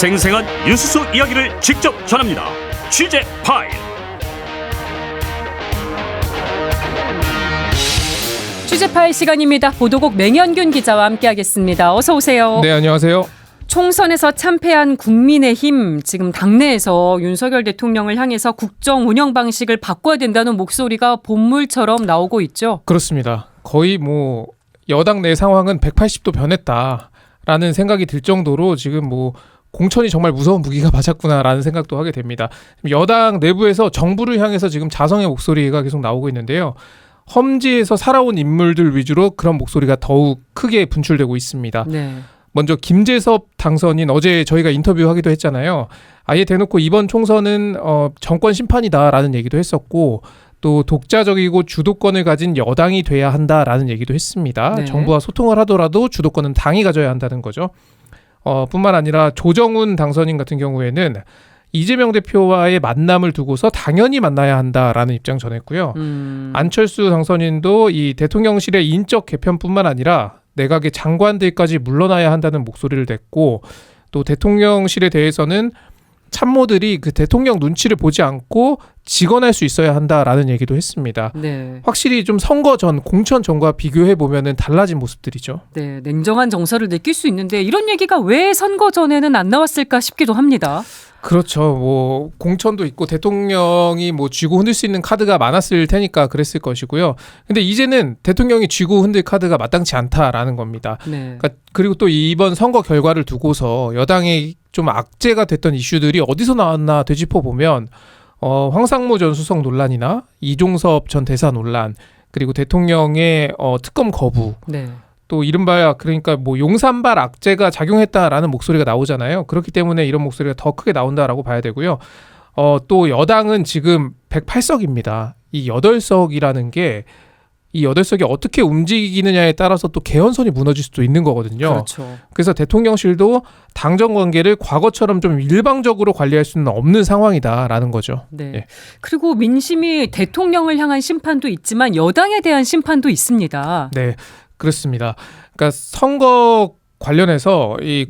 생생한 뉴스 속 이야기를 직접 전합니다. 취재 파일. 취재 파일 시간입니다. 보도국 맹현균 기자와 함께하겠습니다. 어서 오세요. 네, 안녕하세요. 총선에서 참패한 국민의힘, 지금 당내에서 윤석열 대통령을 향해서 국정 운영 방식을 바꿔야 된다는 목소리가 본물처럼 나오고 있죠. 그렇습니다. 거의 뭐 여당 내 상황은 180도 변했다라는 생각이 들 정도로 지금 뭐 공천이 정말 무서운 무기가 맞았구나라는 생각도 하게 됩니다. 여당 내부에서 정부를 향해서 지금 자성의 목소리가 계속 나오고 있는데요. 험지에서 살아온 인물들 위주로 그런 목소리가 더욱 크게 분출되고 있습니다. 네. 먼저 김재섭 당선인, 어제 저희가 인터뷰하기도 했잖아요. 아예 대놓고 이번 총선은 정권 심판이다라는 얘기도 했었고, 또 독자적이고 주도권을 가진 여당이 돼야 한다라는 얘기도 했습니다. 네. 정부와 소통을 하더라도 주도권은 당이 가져야 한다는 거죠. 뿐만 아니라 조정훈 당선인 같은 경우에는 이재명 대표와의 만남을 두고서 당연히 만나야 한다라는 입장 전했고요. 안철수 당선인도 이 대통령실의 인적 개편뿐만 아니라 내각의 장관들까지 물러나야 한다는 목소리를 냈고, 또 대통령실에 대해서는 참모들이 그 대통령 눈치를 보지 않고 직언할 수 있어야 한다라는 얘기도 했습니다. 네. 확실히 좀 선거 전, 공천 전과 비교해 보면은 달라진 모습들이죠. 네, 냉정한 정서를 느낄 수 있는데 이런 얘기가 왜 선거 전에는 안 나왔을까 싶기도 합니다. 그렇죠. 뭐 공천도 있고 대통령이 뭐 쥐고 흔들 수 있는 카드가 많았을 테니까 그랬을 것이고요. 근데 이제는 대통령이 쥐고 흔들 카드가 마땅치 않다라는 겁니다. 네. 그리고 또 이번 선거 결과를 두고서 여당의 좀 악재가 됐던 이슈들이 어디서 나왔나 되짚어 보면 황상무 전 수석 논란이나 이종섭 전 대사 논란, 그리고 대통령의 특검 거부, 네. 또 이른바 그러니까 뭐 용산발 악재가 작용했다라는 목소리가 나오잖아요. 그렇기 때문에 이런 목소리가 더 크게 나온다라고 봐야 되고요. 또 여당은 지금 108석입니다. 이 8석이라는 게 이 8석이 어떻게 움직이느냐에 따라서 또 개헌선이 무너질 수도 있는 거거든요. 그렇죠. 그래서 대통령실도 당정 관계를 과거처럼 좀 일방적으로 관리할 수는 없는 상황이다라는 거죠. 네. 예. 그리고 민심이 대통령을 향한 심판도 있지만 여당에 대한 심판도 있습니다. 네, 그렇습니다. 그러니까 선거 관련해서 이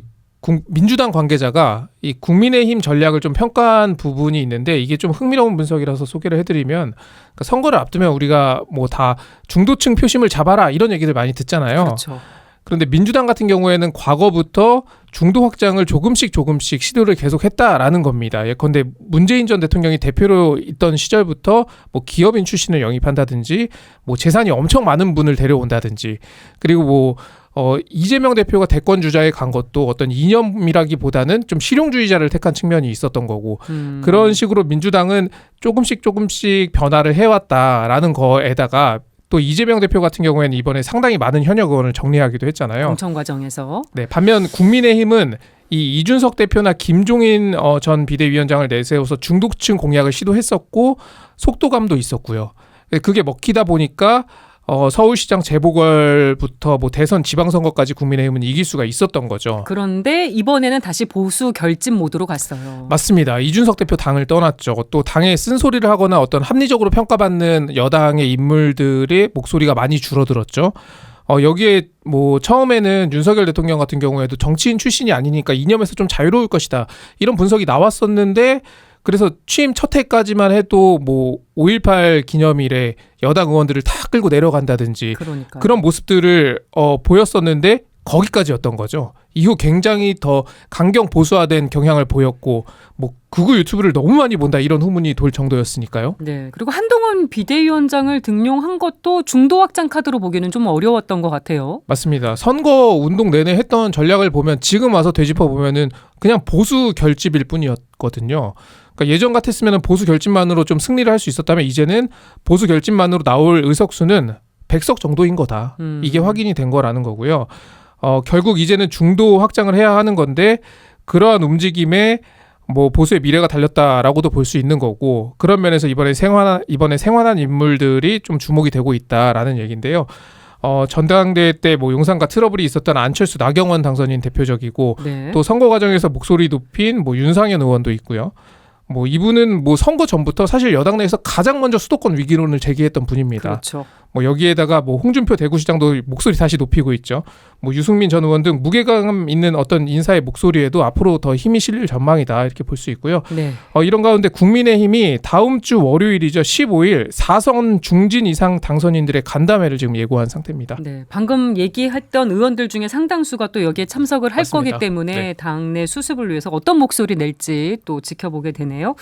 민주당 관계자가 이 국민의힘 전략을 좀 평가한 부분이 있는데, 이게 좀 흥미로운 분석이라서 소개를 해드리면, 그러니까 선거를 앞두면 우리가 뭐 다 중도층 표심을 잡아라 이런 얘기를 많이 듣잖아요. 그렇죠. 그런데 민주당 같은 경우에는 과거부터 중도 확장을 조금씩 시도를 계속했다라는 겁니다. 예컨대 문재인 전 대통령이 대표로 있던 시절부터 뭐 기업인 출신을 영입한다든지, 뭐 재산이 엄청 많은 분을 데려온다든지, 그리고 뭐 이재명 대표가 대권 주자에 간 것도 어떤 이념이라기보다는 좀 실용주의자를 택한 측면이 있었던 거고, 그런 식으로 민주당은 조금씩 변화를 해왔다라는 거에다가 또 이재명 대표 같은 경우에는 이번에 상당히 많은 현역 의원을 정리하기도 했잖아요. 공천 과정에서. 네, 반면 국민의힘은 이 이준석 대표나 김종인 전 비대위원장을 내세워서 중도층 공약을 시도했었고 속도감도 있었고요. 그게 먹히다 보니까 서울시장 재보궐부터 뭐 대선 지방선거까지 국민의힘은 이길 수가 있었던 거죠. 그런데 이번에는 다시 보수 결집 모드로 갔어요. 맞습니다. 이준석 대표 당을 떠났죠. 또 당에 쓴소리를 하거나 어떤 합리적으로 평가받는 여당의 인물들의 목소리가 많이 줄어들었죠. 여기에 뭐 처음에는 윤석열 대통령 같은 경우에도 정치인 출신이 아니니까 이념에서 좀 자유로울 것이다, 이런 분석이 나왔었는데, 그래서 취임 첫 해까지만 해도 뭐 5.18 기념일에 여당 의원들을 다 끌고 내려간다든지, 그러니까요. 그런 모습들을 보였었는데 거기까지였던 거죠. 이후 굉장히 더 강경 보수화된 경향을 보였고, 뭐 극우 유튜브를 너무 많이 본다 이런 후문이 돌 정도였으니까요. 네. 그리고 한동훈 비대위원장을 등용한 것도 중도 확장 카드로 보기에는 좀 어려웠던 것 같아요. 맞습니다. 선거 운동 내내 했던 전략을 보면 지금 와서 되짚어 보면은 그냥 보수 결집일 뿐이었거든요. 그러니까 예전 같았으면 보수 결집만으로 좀 승리를 할 수 있었다면, 이제는 보수 결집만으로 나올 의석수는 100석 정도인 거다. 이게 확인이 된 거라는 거고요. 결국 이제는 중도 확장을 해야 하는 건데, 그러한 움직임에 뭐 보수의 미래가 달렸다라고도 볼 수 있는 거고, 그런 면에서 이번에 생환한 인물들이 좀 주목이 되고 있다라는 얘기인데요. 전당대회 때 뭐 용산과 트러블이 있었던 안철수, 나경원 당선인 대표적이고, 네. 또 선거 과정에서 목소리 높인 뭐 윤상현 의원도 있고요. 뭐 이분은 뭐 선거 전부터 사실 여당 내에서 가장 먼저 수도권 위기론을 제기했던 분입니다. 그렇죠. 뭐 여기에다가 뭐 홍준표 대구시장도 목소리 다시 높이고 있죠. 뭐 유승민 전 의원 등 무게감 있는 어떤 인사의 목소리에도 앞으로 더 힘이 실릴 전망이다 이렇게 볼 수 있고요. 네. 이런 가운데 국민의힘이 다음 주 월요일이죠. 15일 4선 중진 이상 당선인들의 간담회를 지금 예고한 상태입니다. 네, 방금 얘기했던 의원들 중에 상당수가 또 여기에 참석을 할 맞습니다. 거기 때문에 네. 당내 수습을 위해서 어떤 목소리 낼지 또 지켜보게 되네요.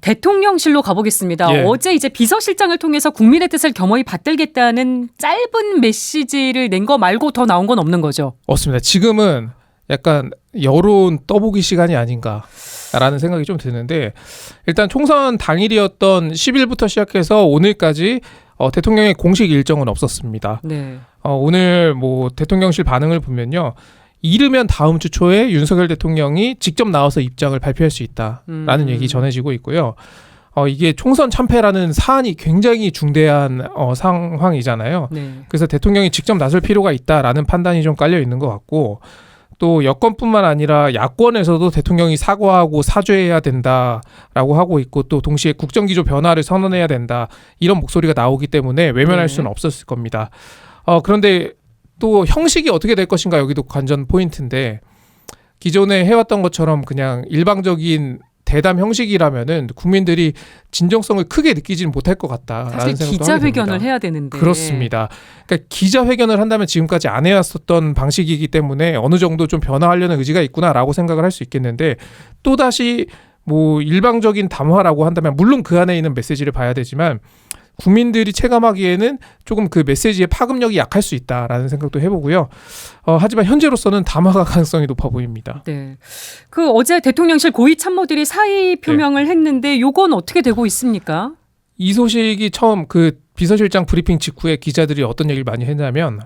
대통령실로 가보겠습니다. 예. 어제 이제 비서실장을 통해서 국민의 뜻을 겸허히 받들겠다는 짧은 메시지를 낸 거 말고 더 나온 건 없는 거죠. 맞습니다. 지금은 약간 여론 떠보기 시간이 아닌가라는 생각이 좀 드는데 일단 총선 당일이었던 10일부터 시작해서 오늘까지 대통령의 공식 일정은 없었습니다. 네. 오늘 뭐 대통령실 반응을 보면요. 이르면 다음 주 초에 윤석열 대통령이 직접 나와서 입장을 발표할 수 있다라는 얘기 전해지고 있고요. 이게 총선 참패라는 사안이 굉장히 중대한 상황이잖아요. 네. 그래서 대통령이 직접 나설 필요가 있다라는 판단이 좀 깔려 있는 것 같고 또 여권뿐만 아니라 야권에서도 대통령이 사과하고 사죄해야 된다라고 하고 있고 또 동시에 국정기조 변화를 선언해야 된다 이런 목소리가 나오기 때문에 외면할 네. 수는 없었을 겁니다. 그런데 또 형식이 어떻게 될 것인가 여기도 관전 포인트인데 기존에 해왔던 것처럼 그냥 일방적인 대담 형식이라면은 국민들이 진정성을 크게 느끼지는 못할 것 같다라는 사실 생각도 하게 기자회견을 됩니다. 해야 되는데. 그렇습니다. 그러니까 기자회견을 한다면 지금까지 안 해왔었던 방식이기 때문에 어느 정도 좀 변화하려는 의지가 있구나라고 생각을 할 수 있겠는데 또다시 뭐 일방적인 담화라고 한다면 물론 그 안에 있는 메시지를 봐야 되지만 국민들이 체감하기에는 조금 그 메시지의 파급력이 약할 수 있다라는 생각도 해보고요. 하지만 현재로서는 담화가 가능성이 높아 보입니다. 네. 그 어제 대통령실 고위 참모들이 사의 표명을 했는데 요건 어떻게 되고 있습니까? 이 소식이 처음 그 비서실장 브리핑 직후에 기자들이 어떤 얘기를 많이 했냐면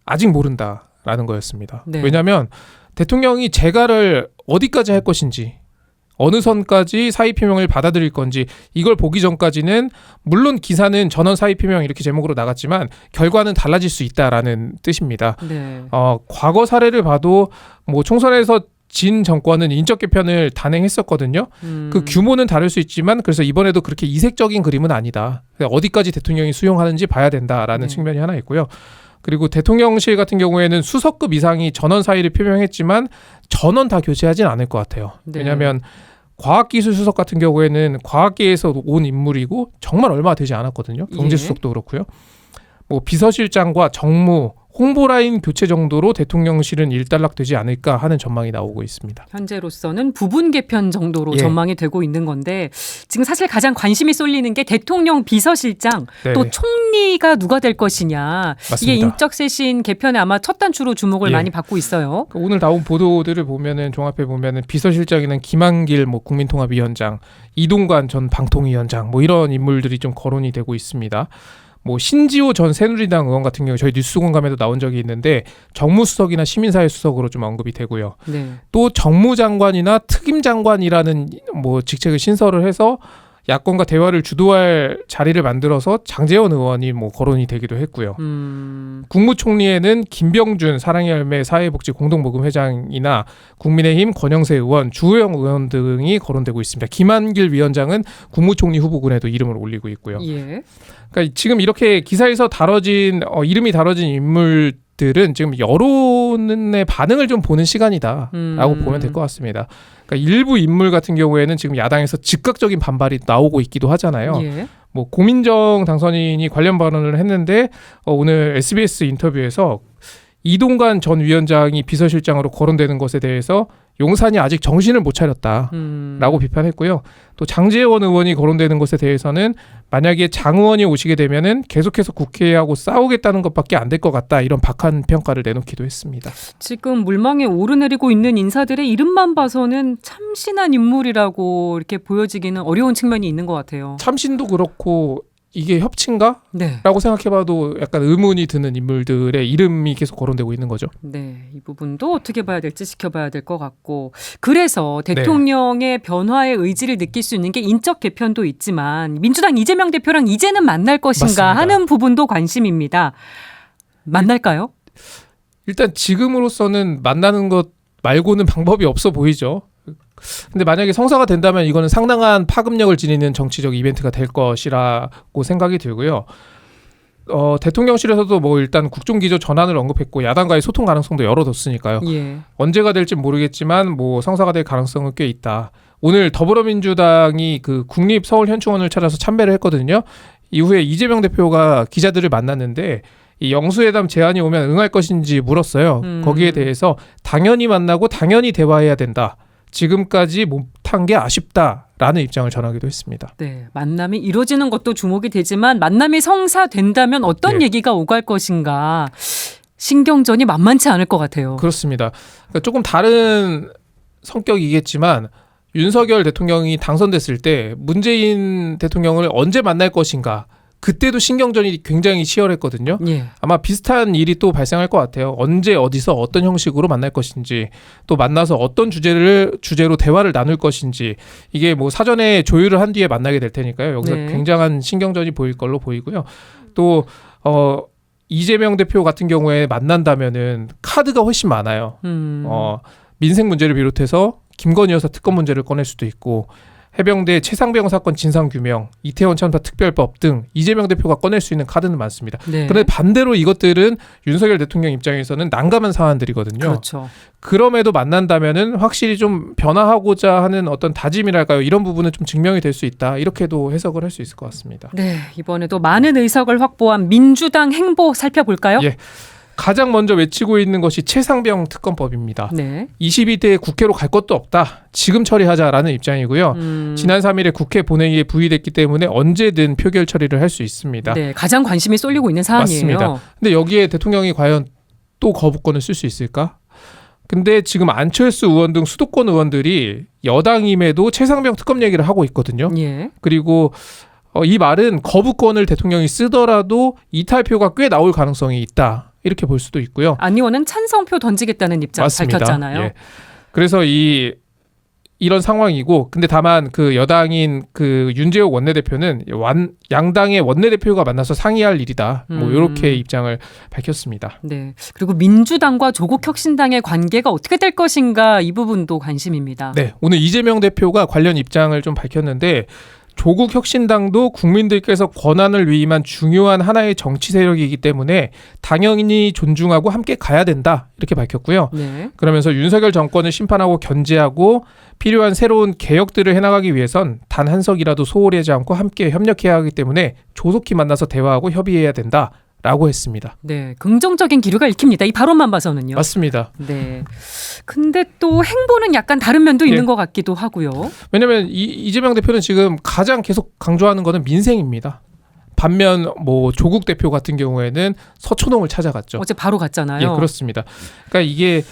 아직 모른다라는 거였습니다. 네. 왜냐하면 대통령이 재가를 어디까지 할 것인지 어느 선까지 사의 표명을 받아들일 건지 이걸 보기 전까지는 물론 기사는 전원 사의 표명 이렇게 제목으로 나갔지만 결과는 달라질 수 있다라는 뜻입니다. 네. 과거 사례를 봐도 뭐 총선에서 진 정권은 인적 개편을 단행했었거든요. 그 규모는 다를 수 있지만 그래서 이번에도 그렇게 이색적인 그림은 아니다. 어디까지 대통령이 수용하는지 봐야 된다라는 측면이 하나 있고요. 그리고 대통령실 같은 경우에는 수석급 이상이 전원 사의를 표명했지만 전원 다 교체하진 않을 것 같아요. 네. 왜냐하면 과학기술 수석 같은 경우에는 과학계에서 온 인물이고 정말 얼마 되지 않았거든요. 경제수석도 그렇고요. 뭐 비서실장과 정무, 홍보라인 교체 정도로 대통령실은 일단락되지 않을까 하는 전망이 나오고 있습니다. 현재로서는 부분 개편 정도로 예. 전망이 되고 있는 건데 지금 사실 가장 관심이 쏠리는 게 대통령 비서실장 네. 또 총리가 누가 될 것이냐. 맞습니다. 이게 인적쇄신 개편에 아마 첫 단추로 주목을 예. 많이 받고 있어요. 오늘 나온 보도들을 보면은 종합해 보면은 비서실장에는 김한길 뭐 국민통합위원장, 이동관 전 방통위원장 뭐 이런 인물들이 좀 거론이 되고 있습니다. 뭐 신지호 전 새누리당 의원 같은 경우 저희 뉴스공감에도 나온 적이 있는데 정무수석이나 시민사회 수석으로 좀 언급이 되고요. 네. 또 정무장관이나 특임장관이라는 뭐 직책을 신설을 해서 야권과 대화를 주도할 자리를 만들어서 장제원 의원이 뭐 거론이 되기도 했고요. 국무총리에는 김병준 사랑의 열매 사회복지 공동모금회장이나 국민의힘 권영세 의원, 주호영 의원 등이 거론되고 있습니다. 김한길 위원장은 국무총리 후보군에도 이름을 올리고 있고요. 예. 그러니까 지금 이렇게 기사에서 다뤄진 이름이 다뤄진 인물들은 지금 여론의 반응을 좀 보는 시간이다라고 보면 될 것 같습니다. 그러니까 일부 인물 같은 경우에는 지금 야당에서 즉각적인 반발이 나오고 있기도 하잖아요. 예. 뭐 고민정 당선인이 관련 발언을 했는데 오늘 SBS 인터뷰에서 이동관 전 위원장이 비서실장으로 거론되는 것에 대해서 용산이 아직 정신을 못 차렸다라고 비판했고요. 또 장제원 의원이 거론되는 것에 대해서는 만약에 장 의원이 오시게 되면은 계속해서 국회하고 싸우겠다는 것밖에 안 될 것 같다 이런 박한 평가를 내놓기도 했습니다. 지금 물망에 오르내리고 있는 인사들의 이름만 봐서는 참신한 인물이라고 이렇게 보여지기는 어려운 측면이 있는 것 같아요. 참신도 그렇고 이게 협치인가? 네. 라고 생각해봐도 약간 의문이 드는 인물들의 이름이 계속 거론되고 있는 거죠. 네, 이 부분도 어떻게 봐야 될지 지켜봐야 될 것 같고 그래서 대통령의 변화의 의지를 느낄 수 있는 게 인적 개편도 있지만 민주당 이재명 대표랑 이제는 만날 것인가 맞습니다. 하는 부분도 관심입니다. 만날까요? 일단 지금으로서는 만나는 것 말고는 방법이 없어 보이죠. 근데 만약에 성사가 된다면 이거는 상당한 파급력을 지니는 정치적 이벤트가 될 것이라고 생각이 들고요. 대통령실에서도 뭐 일단 국정기조 전환을 언급했고 야당과의 소통 가능성도 열어뒀으니까요. 예. 언제가 될지 모르겠지만 뭐 성사가 될 가능성은 꽤 있다. 오늘 더불어민주당이 그 국립서울현충원을 찾아서 참배를 했거든요. 이후에 이재명 대표가 기자들을 만났는데 이 영수회담 제안이 오면 응할 것인지 물었어요. 거기에 대해서 당연히 만나고 당연히 대화해야 된다. 지금까지 못한 게 아쉽다라는 입장을 전하기도 했습니다. 네, 만남이 이루어지는 것도 주목이 되지만 만남이 성사된다면 어떤 네. 얘기가 오갈 것인가 신경전이 만만치 않을 것 같아요. 그렇습니다. 그러니까 조금 다른 성격이겠지만 윤석열 대통령이 당선됐을 때 문재인 대통령을 언제 만날 것인가 그때도 신경전이 굉장히 치열했거든요. 예. 아마 비슷한 일이 또 발생할 것 같아요. 언제 어디서 어떤 형식으로 만날 것인지 또 만나서 어떤 주제로 대화를 나눌 것인지 이게 뭐 사전에 조율을 한 뒤에 만나게 될 테니까요. 여기서 네. 굉장한 신경전이 보일 걸로 보이고요. 또 이재명 대표 같은 경우에 만난다면은 카드가 훨씬 많아요. 민생 문제를 비롯해서 김건희 여사 특검 문제를 꺼낼 수도 있고 해병대 최상병 사건 진상규명, 이태원 참사 특별법 등 이재명 대표가 꺼낼 수 있는 카드는 많습니다. 네. 그런데 반대로 이것들은 윤석열 대통령 입장에서는 난감한 사안들이거든요. 그렇죠. 그럼에도 만난다면은 확실히 좀 변화하고자 하는 어떤 다짐이랄까요? 이런 부분은 좀 증명이 될 수 있다. 이렇게도 해석을 할 수 있을 것 같습니다. 네, 이번에도 많은 의석을 확보한 민주당 행보 살펴볼까요? 예. 가장 먼저 외치고 있는 것이 최상병 특검법입니다. 네. 22대 국회로 갈 것도 없다. 지금 처리하자라는 입장이고요. 지난 3일에 국회 본회의에 부의됐기 때문에 언제든 표결 처리를 할 수 있습니다. 네, 가장 관심이 쏠리고 있는 사안이에요. 맞습니다. 근데 여기에 대통령이 과연 또 거부권을 쓸 수 있을까? 근데 지금 안철수 의원 등 수도권 의원들이 여당임에도 최상병 특검 얘기를 하고 있거든요. 예. 그리고 이 말은 거부권을 대통령이 쓰더라도 이탈표가 꽤 나올 가능성이 있다. 이렇게 볼 수도 있고요. 안 의원은 찬성표 던지겠다는 입장 맞습니다. 밝혔잖아요. 예. 그래서 이런 상황이고, 근데 다만 그 여당인 그 윤재욱 원내대표는 양당의 원내대표가 만나서 상의할 일이다. 뭐 이렇게 입장을 밝혔습니다. 네. 그리고 민주당과 조국혁신당의 관계가 어떻게 될 것인가 이 부분도 관심입니다. 네, 오늘 이재명 대표가 관련 입장을 좀 밝혔는데. 조국혁신당도 국민들께서 권한을 위임한 중요한 하나의 정치 세력이기 때문에 당연히 존중하고 함께 가야 된다 이렇게 밝혔고요. 네. 그러면서 윤석열 정권을 심판하고 견제하고 필요한 새로운 개혁들을 해나가기 위해선 단 한 석이라도 소홀히 하지 않고 함께 협력해야 하기 때문에 조속히 만나서 대화하고 협의해야 된다라고 했습니다. 네, 긍정적인 기류가 읽힙니다. 이 발언만 봐서는요. 맞습니다. 네. 근데 또 행보는 약간 다른 면도 있는 예. 것 같기도 하고요. 왜냐하면 이재명 대표는 지금 가장 계속 강조하는 거는 민생입니다. 반면 뭐 조국 대표 같은 경우에는 서초동을 찾아갔죠. 어제 바로 갔잖아요. 예, 그렇습니다. 그러니까 이게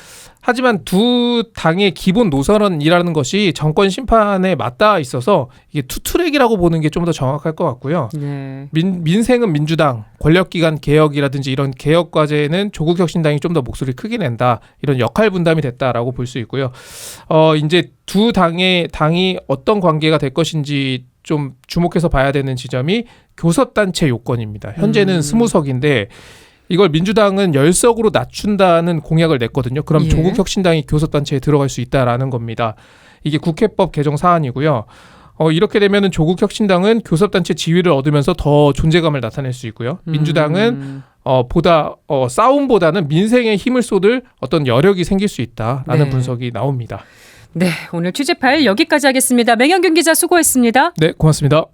하지만 두 당의 기본 노선이라는 것이 정권 심판에 맞닿아 있어서 이게 투트랙이라고 보는 게 좀 더 정확할 것 같고요. 네. 민생은 민주당, 권력기관 개혁이라든지 이런 개혁 과제는 조국혁신당이 좀 더 목소리를 크게 낸다. 이런 역할 분담이 됐다라고 볼 수 있고요. 이제 두 당이 어떤 관계가 될 것인지 좀 주목해서 봐야 되는 지점이 교섭단체 요건입니다. 현재는 20석인데 이걸 민주당은 10석으로 낮춘다는 공약을 냈거든요. 그럼 예. 조국혁신당이 교섭단체에 들어갈 수 있다라는 겁니다. 이게 국회법 개정 사안이고요. 이렇게 되면은 조국혁신당은 교섭단체 지위를 얻으면서 더 존재감을 나타낼 수 있고요. 민주당은 보다 싸움보다는 민생에 힘을 쏟을 어떤 여력이 생길 수 있다라는 네. 분석이 나옵니다. 네, 오늘 취재 파일 여기까지 하겠습니다. 맹현균 기자 수고했습니다. 네, 고맙습니다.